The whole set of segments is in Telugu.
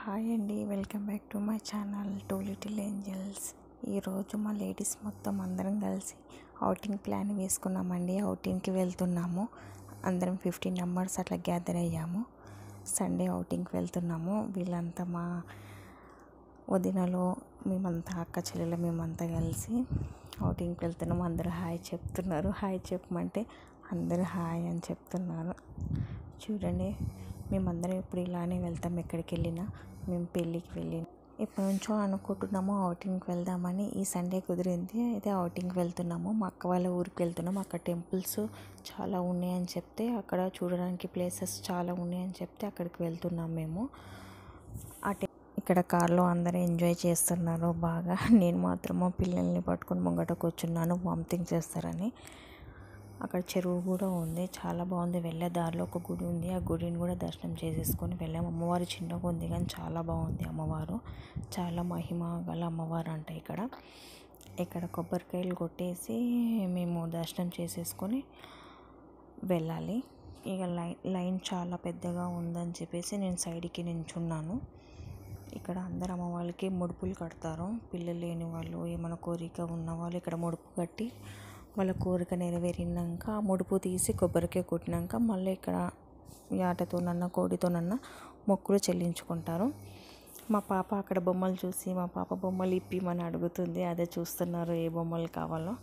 హాయ్ అండి, welcome back to my channel two little angels. ఈరోజు మా లేడీస్ మొత్తం అందరం కలిసి అవుటింగ్ ప్లాన్ వేసుకున్నామండి. అవుటింగ్కి వెళ్తున్నాము. అందరం 15 మెంబర్స్ అట్లా గ్యాదర్ అయ్యాము. సండే అవుటింగ్కి వెళ్తున్నాము. వీళ్ళంతా మా వదినలో మేమంతా అక్క చెల్లెలు మేమంతా కలిసి అవుటింగ్కి వెళ్తున్నాము. అందరూ హాయ్ చెప్తున్నారు. హాయ్ చెప్పమంటే అందరూ హాయ్ అని చెప్తున్నారు. చూడండి, మేమందరం ఇప్పుడు ఇలానే వెళ్తాం. ఎక్కడికి వెళ్ళినా మేము పెళ్ళికి వెళ్ళిన ఎప్పటి నుంచో అనుకుంటున్నాము అవుటింగ్కి వెళ్దామని. ఈ సండే కుదిరింది. అయితే అవుటింగ్కి వెళ్తున్నాము. మా అక్క వాళ్ళ ఊరికి వెళ్తున్నాము. అక్కడ టెంపుల్స్ చాలా ఉన్నాయని చెప్తే, అక్కడ చూడడానికి ప్లేసెస్ చాలా ఉన్నాయని చెప్తే అక్కడికి వెళ్తున్నాం మేము. ఇక్కడ కార్లో అందరూ ఎంజాయ్ చేస్తున్నారు బాగా. నేను మాత్రము పిల్లల్ని పట్టుకొని ముంగట కూర్చున్నాను, వామిటింగ్ చేస్తారని. అక్కడ చెరువు కూడా ఉంది, చాలా బాగుంది. వెళ్ళే దారిలో ఒక గుడి ఉంది. ఆ గుడిని కూడా దర్శనం చేసేసుకొని వెళ్ళాము. అమ్మవారు చిన్నగా ఉంది కానీ చాలా బాగుంది. అమ్మవారు చాలా మహిమ గల అమ్మవారు అంట. ఇక్కడ కొబ్బరికాయలు కొట్టేసి మేము దర్శనం చేసేసుకొని వెళ్ళాలి. ఇక లైన్ చాలా పెద్దగా ఉందని చెప్పేసి నేను సైడ్కి నించున్నాను. ఇక్కడ అందరు అమ్మ వాళ్ళకి ముడుపులు కడతారు. పిల్లలు లేని వాళ్ళు, ఏమైనా కోరిక ఉన్న వాళ్ళు ఇక్కడ ముడుపు కట్టి వాళ్ళ కోరిక నెరవేరినాక ఆ ముడుపు తీసి కొబ్బరికాయ కొట్టినాక మళ్ళీ ఇక్కడ యాటతోనన్నా కోడితోనన్నా మొక్కులు చెల్లించుకుంటారు. మా పాప అక్కడ బొమ్మలు చూసి మా పాప బొమ్మలు ఇప్పిమని అడుగుతుంది. అదే చూస్తున్నారు ఏ బొమ్మలు కావాలో.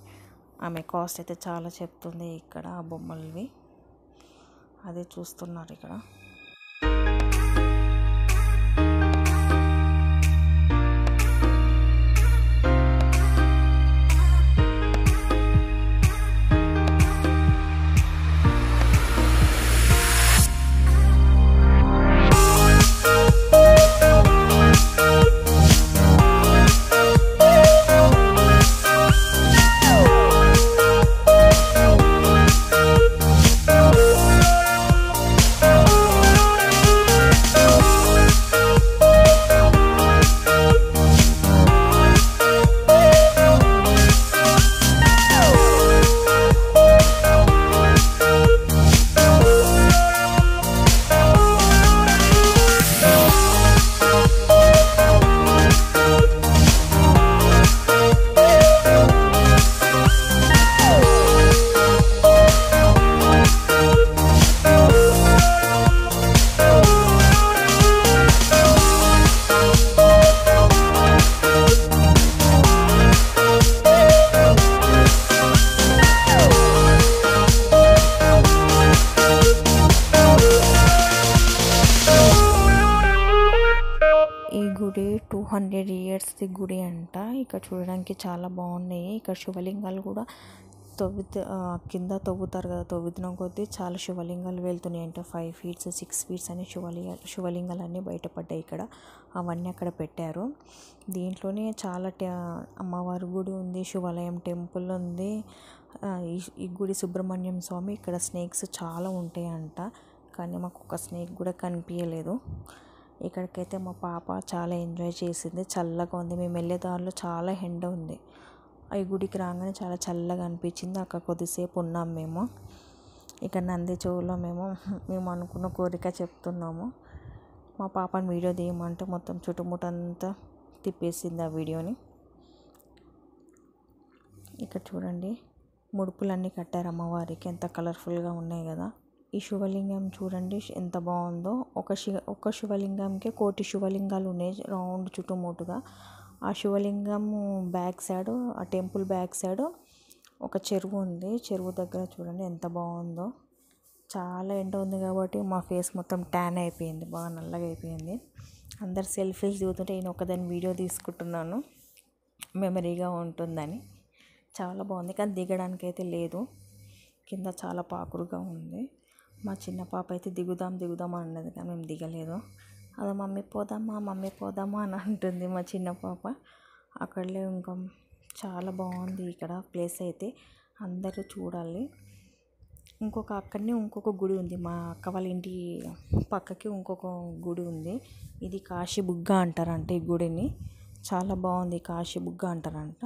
ఆమె కాస్ట్ అయితే చాలా చెప్తుంది ఇక్కడ ఆ బొమ్మలవి. అదే చూస్తున్నారు ఇక్కడ. ఈ గుడి 200 years గుడి అంట. ఇక్కడ చూడడానికి చాలా బాగున్నాయి. ఇక్కడ శివలింగాలు కూడా కింద తవ్వుతారు కదా, తవ్వుతున్న కొద్దీ చాలా శివలింగాలు వెళ్తున్నాయి అంట. 5 feet 6 feet అని శివలింగాలు అన్నీ బయటపడ్డాయి ఇక్కడ. అవన్నీ అక్కడ పెట్టారు. దీంట్లోనే చాలా అమ్మవారి గుడి ఉంది, శివాలయం టెంపుల్ ఉంది. ఈ గుడి సుబ్రహ్మణ్యం స్వామి. ఇక్కడ స్నేక్స్ చాలా ఉంటాయి అంట, కానీ మాకు ఒక స్నేక్ కూడా కనిపించలేదు. ఇక్కడికైతే మా పాప చాలా ఎంజాయ్ చేసింది. చల్లగా ఉంది. మేము వెళ్ళే దారిలో చాలా ఎండ ఉంది. ఈ గుడికి రాగానే చాలా చల్లగా అనిపించింది. అక్కడ కొద్దిసేపు ఉన్నాం మేము. ఇక నంది చెవులో మేము అనుకున్న కోరిక చెప్తున్నాము. మా పాపని వీడియో తీయమంటే మొత్తం చుట్టుముట్టంతా తిప్పేసింది ఆ వీడియోని. ఇక్కడ చూడండి, ముడుపులన్నీ కట్టారు అమ్మవారికి. ఎంత కలర్ఫుల్గా ఉన్నాయి కదా. ఈ శివలింగం చూడండి ఎంత బాగుందో. ఒక శివలింగంకే 1,000,000 శివలింగాలు ఉన్నాయి రౌండ్ చుట్టుముట్టుగా. ఆ శివలింగం బ్యాక్ సైడ్, ఆ టెంపుల్ బ్యాక్ సైడ్ ఒక చెరువు ఉంది. చెరువు దగ్గర చూడండి ఎంత బాగుందో. చాలా ఎండ ఉంది కాబట్టి మా ఫేస్ మొత్తం ట్యాన్ అయిపోయింది, బాగా నల్లగా అయిపోయింది. అందరు సెల్ఫీస్ దిగుతుంటే నేను ఒకదాన్ని వీడియో తీసుకుంటున్నాను, మెమరీగా ఉంటుందని. చాలా బాగుంది కానీ దిగడానికి అయితే లేదు. కింద చాలా పాకురుగా ఉంది. మా చిన్న పాప అయితే దిగుదాం అన్నది కానీ మేము దిగలేదు. అదే మమ్మీ పోదామా అని అంటుంది మా చిన్న పాప. అక్కడలే ఇంకా చాలా బాగుంది ఇక్కడ ప్లేస్ అయితే. అందరూ చూడాలి. అక్కడనే ఇంకొక గుడి ఉంది. మా అక్క వాళ్ళ ఇంటి పక్కకి ఇంకొక గుడి ఉంది. ఇది కాశీ బుగ్గ అంటారంట ఈ గుడిని. చాలా బాగుంది. కాశీ బుగ్గ అంటారంట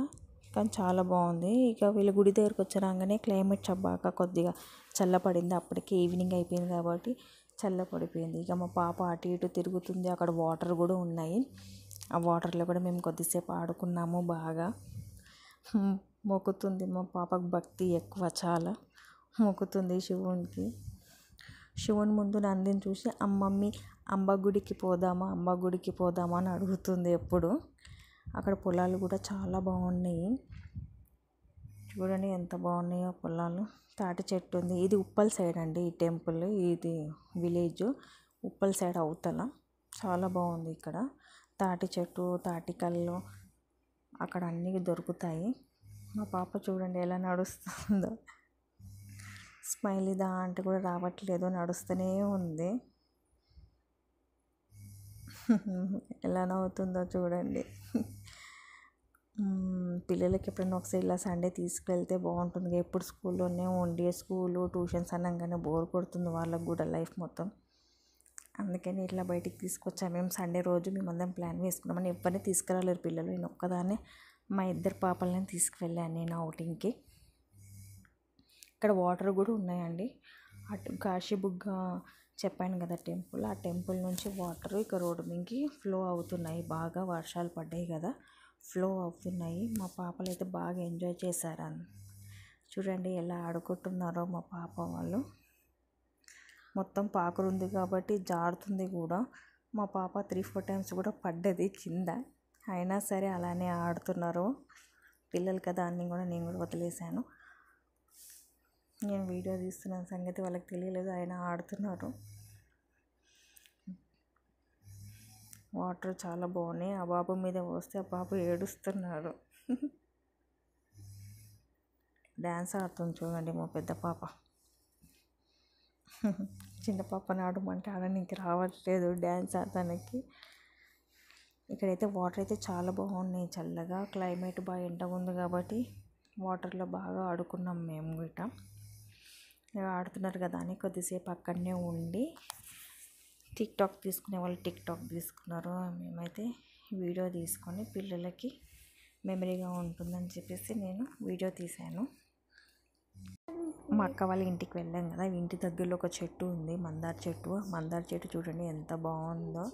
కానీ చాలా బాగుంది. ఇక వీళ్ళ గుడి దగ్గరకు వచ్చి రాగానే క్లైమేట్ చబ్బాక కొద్దిగా చల్లపడింది. అప్పటికే ఈవినింగ్ అయిపోయింది కాబట్టి చల్లపడిపోయింది. ఇక మా పాప అటు ఇటు తిరుగుతుంది. అక్కడ వాటర్ కూడా ఉన్నాయి. ఆ వాటర్లో కూడా మేము కొద్దిసేపు ఆడుకున్నాము. బాగా మొక్కుతుంది. మా పాపకు భక్తి ఎక్కువ, చాలా మొక్కుతుంది శివునికి. శివుని ముందు నందిని చూసి మమ్మీ అంబ గుడికి పోదామా అని అడుగుతుంది ఎప్పుడు. అక్కడ పొలాలు కూడా చాలా బాగున్నాయి. చూడండి ఎంత బాగున్నాయో పొలాలు. తాటి చెట్టు ఉంది. ఇది ఉప్పల్ సైడ్ అండి ఈ టెంపుల్, ఇది విలేజ్ ఉప్పల్ సైడ్ అవతల. చాలా బాగుంది ఇక్కడ. తాటి చెట్టు, తాటి కళ్ళు అక్కడ అన్నీ దొరుకుతాయి. మా పాప చూడండి ఎలా నడుస్తుందో. స్మైలీదా అంటే కూడా రావట్లేదు, నడుస్తూనే ఉంది. ఎలా నవ్వుతుందో చూడండి. పిల్లలకి ఎప్పుడైనా ఒకసారి ఇలా సండే తీసుకువెళ్తే బాగుంటుంది. ఎప్పుడు స్కూల్లోనే ఉండి స్కూలు ట్యూషన్స్ అనగానే బోర్ కొడుతుంది వాళ్ళకు కూడా లైఫ్ మొత్తం. అందుకని ఇట్లా బయటికి తీసుకొచ్చాము. మేము సండే రోజు మేమందరం ప్లాన్ వేసుకున్నామని ఎవరిని తీసుకురాలేరు పిల్లలు. నేను ఒక్కదాన్నే మా ఇద్దరు పాపలని తీసుకువెళ్ళాను నేను అవుటింగ్కి. ఇక్కడ వాటర్ కూడా ఉన్నాయండి. అటు కాశీబుగ్గ చెప్పాను కదా టెంపుల్, ఆ టెంపుల్ నుంచి వాటర్ ఇక రోడ్డు మీదకి ఫ్లో అవుతున్నాయి. బాగా వర్షాలు పడ్డాయి కదా, ఫ్లో అవుతున్నాయి. మా పాపలు అయితే బాగా ఎంజాయ్ చేశారు. చూడండి ఎలా ఆడుకుంటున్నారో మా పాప వాళ్ళు. మొత్తం పాకురుంది కాబట్టి జారుతుంది కూడా. మా పాప 3-4 టైమ్స్ కూడా పడ్డది కింద. అయినా సరే అలానే ఆడుతున్నారు పిల్లలు కదా అని కూడా నేను కూడా వదిలేశాను. నేను వీడియో తీస్తున్న సంగతి వాళ్ళకి తెలియలేదు, అయినా ఆడుతున్నారు. వాటర్ చాలా బాగున్నాయి. ఆ బాబు మీద వస్తే ఆ బాబు ఏడుస్తున్నాడు. డ్యాన్స్ ఆడుతుంది చూడండి మా పెద్ద పాప. చిన్న పాపని ఆడమంటే ఆడడానికి రావట్లేదు డ్యాన్స్ ఆడటానికి. ఇక్కడైతే వాటర్ అయితే చాలా బాగున్నాయి, చల్లగా. క్లైమేట్ బాగా ఎండగా ఉంది కాబట్టి వాటర్లో బాగా ఆడుకున్నాం మేము గిట్ట. ఆడుతున్నారు కదా అని కొద్దిసేపు అక్కడనే ఉండి టిక్టాక్ తీసుకునే వాళ్ళు టిక్టాక్ తీసుకున్నారు. మేమైతే వీడియో తీసుకొని పిల్లలకి మెమరీగా ఉంటుందని చెప్పేసి నేను వీడియో తీశాను. మా అక్క వాళ్ళ ఇంటికి వెళ్ళాం కదా, ఇంటి దగ్గరలో ఒక చెట్టు ఉంది, మందార చెట్టు. మందార చెట్టు చూడండి ఎంత బాగుందో.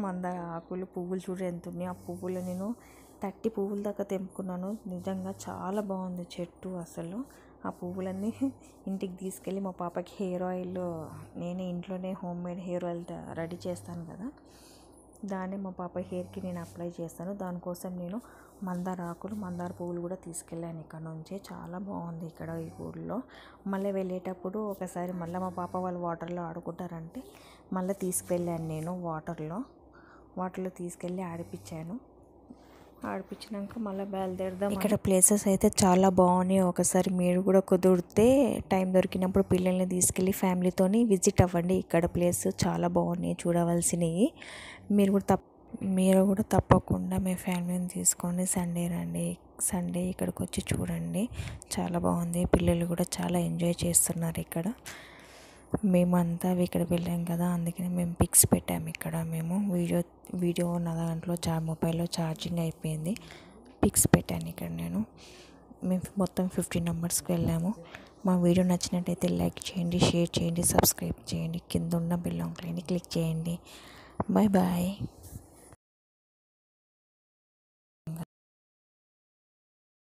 మందార ఆకులు, పువ్వులు చూడండి ఎంత ఉన్నాయి. ఆ పువ్వులు నేను 30 పువ్వుల దాకా తెంపుకున్నాను. నిజంగా చాలా బాగుంది చెట్టు అసలు. ఆ పువ్వులన్నీ ఇంటికి తీసుకెళ్ళి మా పాపకి హెయిర్ ఆయిల్, నేనే ఇంట్లోనే home made hair oil ready చేస్తాను కదా, దాన్ని మా పాప హెయిర్కి నేను అప్లై చేస్తాను. దానికోసం నేను మందార ఆకులు, మందార పువ్వులు కూడా తీసుకెళ్ళాను ఇక్కడ నుంచి. చాలా బాగుంది ఇక్కడ ఈ ఊళ్ళో. మళ్ళీ వెళ్ళేటప్పుడు ఒకసారి మళ్ళీ మా పాప వాళ్ళు వాటర్లో ఆడుకుంటారంటే మళ్ళీ తీసుకువెళ్ళాను నేను వాటర్లో తీసుకెళ్ళి ఆడిపించినాక మళ్ళీ బయలుదేరదాం. ఇక్కడ ప్లేసెస్ అయితే చాలా బాగున్నాయి. ఒకసారి మీరు కూడా కుదిరితే టైం దొరికినప్పుడు పిల్లల్ని తీసుకెళ్ళి ఫ్యామిలీతోని విజిట్ అవ్వండి. ఇక్కడ ప్లేస్ చాలా బాగున్నాయి చూడవలసినవి. మీరు కూడా తప్పకుండా మీ ఫ్యామిలీని తీసుకోండి. సండే రండి, సండే ఇక్కడికి వచ్చి చూడండి, చాలా బాగుంది. పిల్లలు కూడా చాలా ఎంజాయ్ చేస్తున్నారు ఇక్కడ. మేమంతా ఇక్కడ వెళ్ళాం కదా, అందుకని మేము పిక్స్ పెట్టాము ఇక్కడ. మేము వీడియో నా దాంట్లో మొబైల్లో ఛార్జింగ్ అయిపోయింది. పిక్స్ పెట్టాను ఇక్కడ నేను. మేము మొత్తం 15 మెంబర్స్కి వెళ్ళాము. మా వీడియో నచ్చినట్టయితే లైక్ చేయండి, షేర్ చేయండి, సబ్స్క్రైబ్ చేయండి. కింద ఉన్న బెల్ ఐకాన్ని క్లిక్ చేయండి. Bye bye.